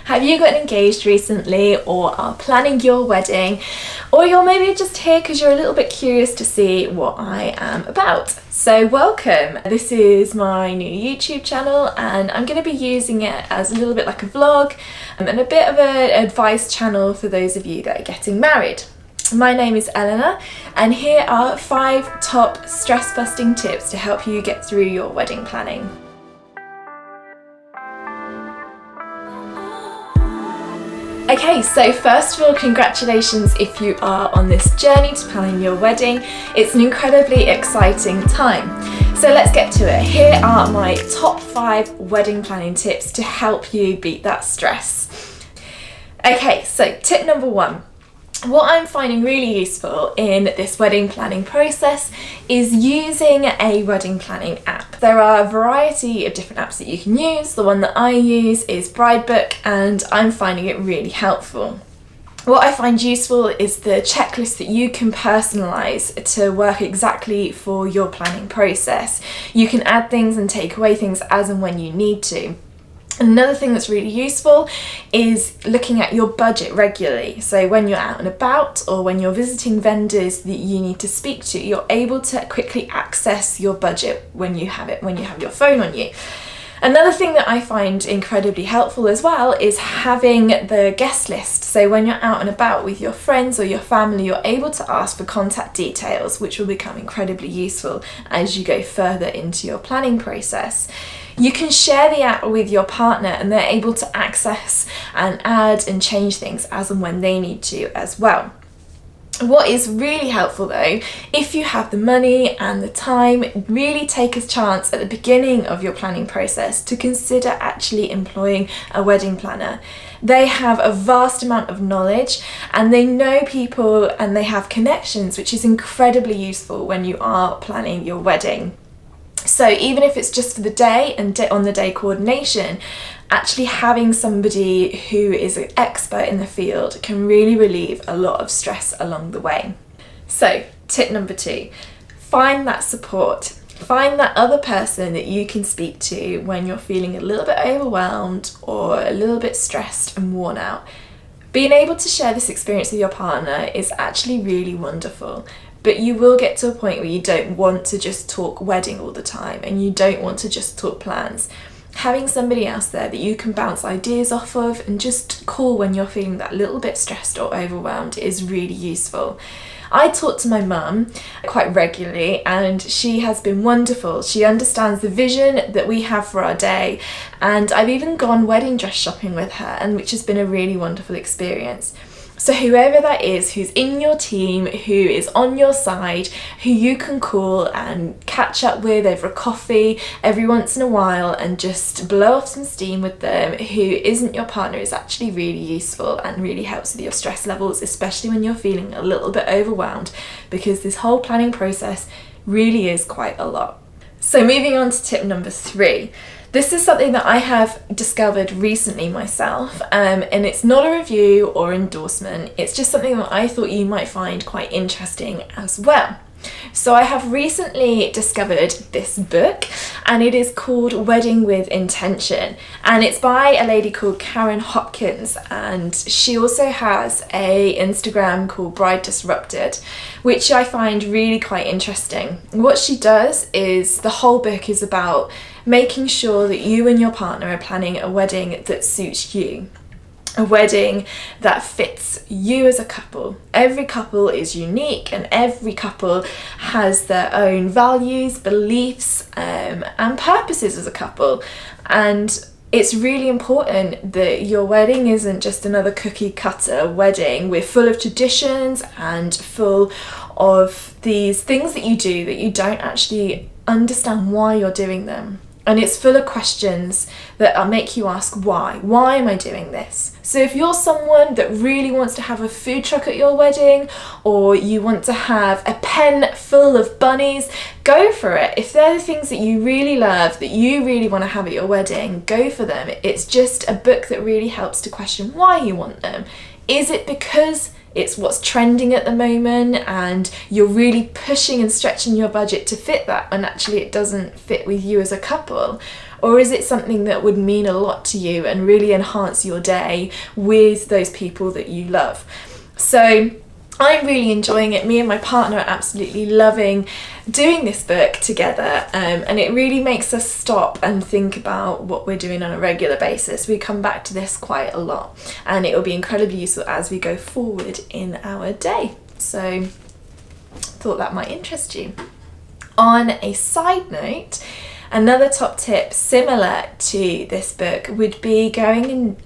Have you gotten engaged recently or are planning your wedding? Or you're maybe just here because you're a little bit curious to see what I am about. So welcome! This is my new YouTube channel and I'm going to be using it as a little bit like a vlog and a bit of an advice channel for those of you that are getting married. My name is Eleanor and here are 5 top stress busting tips to help you get through your wedding planning. Okay, so first of all, congratulations if you are on this journey to planning your wedding. It's an incredibly exciting time. So let's get to it. Here are my top 5 wedding planning tips to help you beat that stress. Okay, so tip number 1. What I'm finding really useful in this wedding planning process is using a wedding planning app. There are a variety of different apps that you can use. The one that I use is Bridebook and I'm finding it really helpful. What I find useful is the checklist that you can personalise to work exactly for your planning process. You can add things and take away things as and when you need to. Another thing that's really useful is looking at your budget regularly. So when you're out and about or when you're visiting vendors that you need to speak to, you're able to quickly access your budget when you have your phone on you. Another thing that I find incredibly helpful as well is having the guest list. So when you're out and about with your friends or your family, you're able to ask for contact details, which will become incredibly useful as you go further into your planning process. You can share the app with your partner and they're able to access and add and change things as and when they need to as well. What is really helpful though, if you have the money and the time, really take a chance at the beginning of your planning process to consider actually employing a wedding planner. They have a vast amount of knowledge and they know people and they have connections, which is incredibly useful when you are planning your wedding. So even if it's just for the day and on-the-day coordination, actually having somebody who is an expert in the field can really relieve a lot of stress along the way. So tip number 2, find that support. Find that other person that you can speak to when you're feeling a little bit overwhelmed or a little bit stressed and worn out. Being able to share this experience with your partner is actually really wonderful. But you will get to a point where you don't want to just talk wedding all the time and you don't want to just talk plans. Having somebody else there that you can bounce ideas off of and just call when you're feeling that little bit stressed or overwhelmed is really useful. I talk to my mum quite regularly and she has been wonderful. She understands the vision that we have for our day and I've even gone wedding dress shopping with her, and which has been a really wonderful experience. So whoever that is who's in your team, who is on your side, who you can call and catch up with over a coffee every once in a while and just blow off some steam with them, who isn't your partner, is actually really useful and really helps with your stress levels, especially when you're feeling a little bit overwhelmed, because this whole planning process really is quite a lot. So moving on to tip number 3. This is something that I have discovered recently myself, and it's not a review or endorsement, it's just something that I thought you might find quite interesting as well. So I have recently discovered this book and it is called Wedding with Intention, and it's by a lady called Karen Hopkins, and she also has a Instagram called Bride Disrupted, which I find really quite interesting. What she does is, the whole book is about making sure that you and your partner are planning a wedding that suits you. A wedding that fits you as a couple. Every couple is unique and every couple has their own values, beliefs, and purposes as a couple. And it's really important that your wedding isn't just another cookie cutter wedding. We're full of traditions and full of these things that you do that you don't actually understand why you're doing them. And it's full of questions that make you ask why. Why am I doing this? So if you're someone that really wants to have a food truck at your wedding, or you want to have a pen full of bunnies, go for it. If they're the things that you really love, that you really want to have at your wedding, go for them. It's just a book that really helps to question why you want them. Is it because it's what's trending at the moment and you're really pushing and stretching your budget to fit that when actually it doesn't fit with you as a couple? Or is it something that would mean a lot to you and really enhance your day with those people that you love? So I'm really enjoying it. Me and my partner are absolutely loving doing this book together, and it really makes us stop and think about what we're doing on a regular basis. We come back to this quite a lot, and it will be incredibly useful as we go forward in our day. So thought that might interest you. On a side note, another top tip similar to this book would be going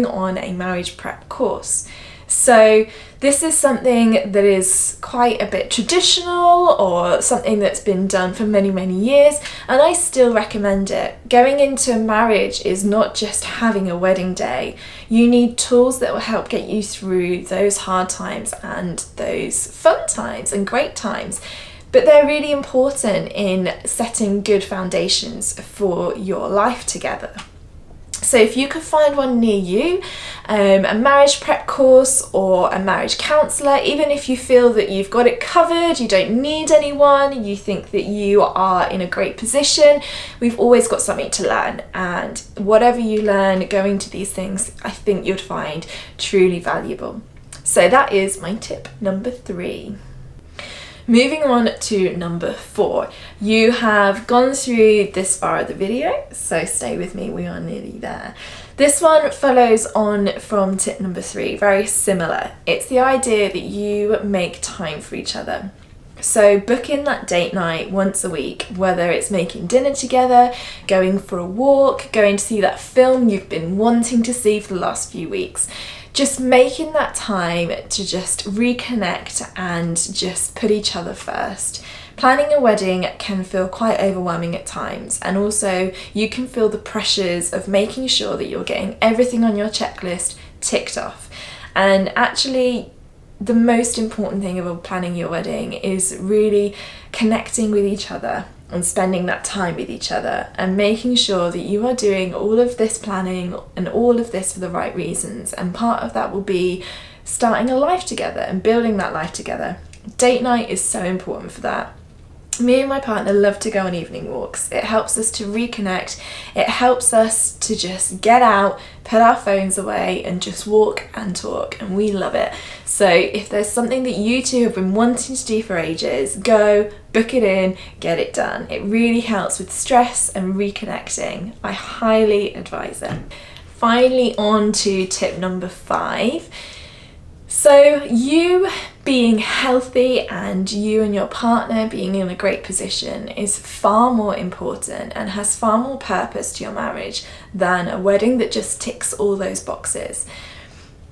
on a marriage prep course. So this is something that is quite a bit traditional, or something that's been done for many, many years, and I still recommend it. Going into a marriage is not just having a wedding day. You need tools that will help get you through those hard times and those fun times and great times. But they're really important in setting good foundations for your life together. So if you could find one near you, a marriage prep course or a marriage counsellor, even if you feel that you've got it covered, you don't need anyone, you think that you are in a great position, we've always got something to learn. And whatever you learn going to these things, I think you'd find truly valuable. So that is my tip number 3. Moving on to number 4. You have gone through this far of the video, so stay with me, we are nearly there. This one follows on from tip number 3, very similar. It's the idea that you make time for each other. So book in that date night once a week, whether it's making dinner together, going for a walk, going to see that film you've been wanting to see for the last few weeks. Just making that time to just reconnect and just put each other first. Planning a wedding can feel quite overwhelming at times, and also you can feel the pressures of making sure that you're getting everything on your checklist ticked off. And actually, the most important thing about planning your wedding is really connecting with each other and spending that time with each other, and making sure that you are doing all of this planning and all of this for the right reasons. And part of that will be starting a life together and building that life together. Date night is so important for that. Me and my partner love to go on evening walks. It helps us to reconnect. It helps us to just get out, put our phones away and just walk and talk, and we love it. So if there's something that you two have been wanting to do for ages, go, book it in, get it done. It really helps with stress and reconnecting. I highly advise it. Finally, on to tip number 5. So you being healthy and you and your partner being in a great position is far more important and has far more purpose to your marriage than a wedding that just ticks all those boxes.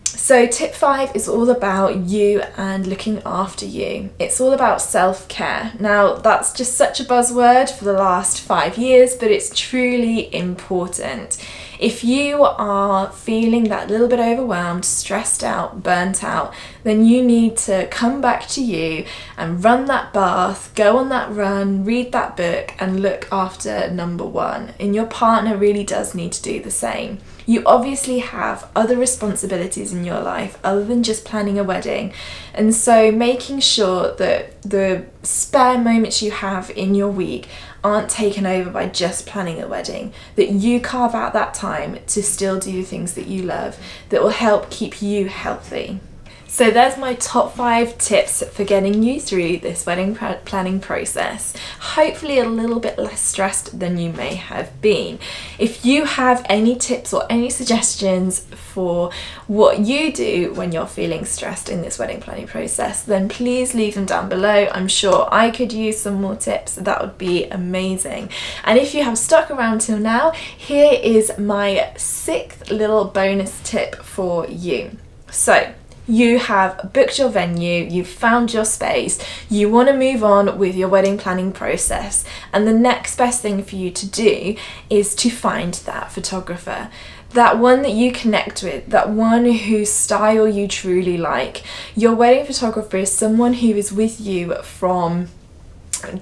So tip 5 is all about you and looking after you. It's all about self-care. Now that's just such a buzzword for the last 5 years, but it's truly important. If you are feeling that little bit overwhelmed, stressed out, burnt out, then you need to come back to you and run that bath, go on that run, read that book and look after number 1. And your partner really does need to do the same. You obviously have other responsibilities in your life other than just planning a wedding, and so making sure that the spare moments you have in your week aren't taken over by just planning a wedding, that you carve out that time to still do the things that you love that will help keep you healthy. So there's my top 5 tips for getting you through this wedding planning process. Hopefully a little bit less stressed than you may have been. If you have any tips or any suggestions for what you do when you're feeling stressed in this wedding planning process, then please leave them down below. I'm sure I could use some more tips. That would be amazing. And if you have stuck around till now, here is my 6th little bonus tip for you. So you have booked your venue, you've found your space, you want to move on with your wedding planning process, and the next best thing for you to do is to find that photographer. That one that you connect with, that one whose style you truly like. Your wedding photographer is someone who is with you from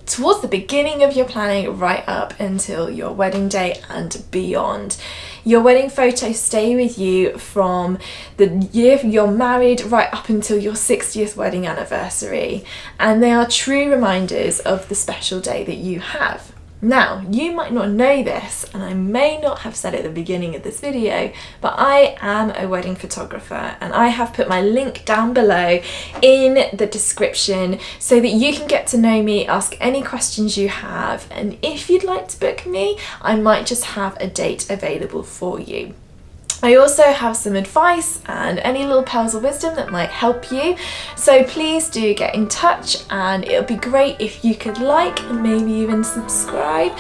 towards the beginning of your planning right up until your wedding day and beyond. Your wedding photos stay with you from the year you're married right up until your 60th wedding anniversary, and they are true reminders of the special day that you have. Now, you might not know this, and I may not have said it at the beginning of this video, but I am a wedding photographer, and I have put my link down below in the description so that you can get to know me, ask any questions you have, and if you'd like to book me, I might just have a date available for you. I also have some advice and any little pearls of wisdom that might help you, so please do get in touch, and it would be great if you could like and maybe even subscribe,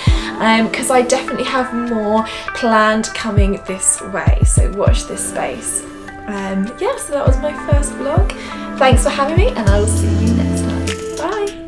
because I definitely have more planned coming this way, so watch this space. Yeah, so that was my first vlog. Thanks for having me, and I will see you next time. Bye!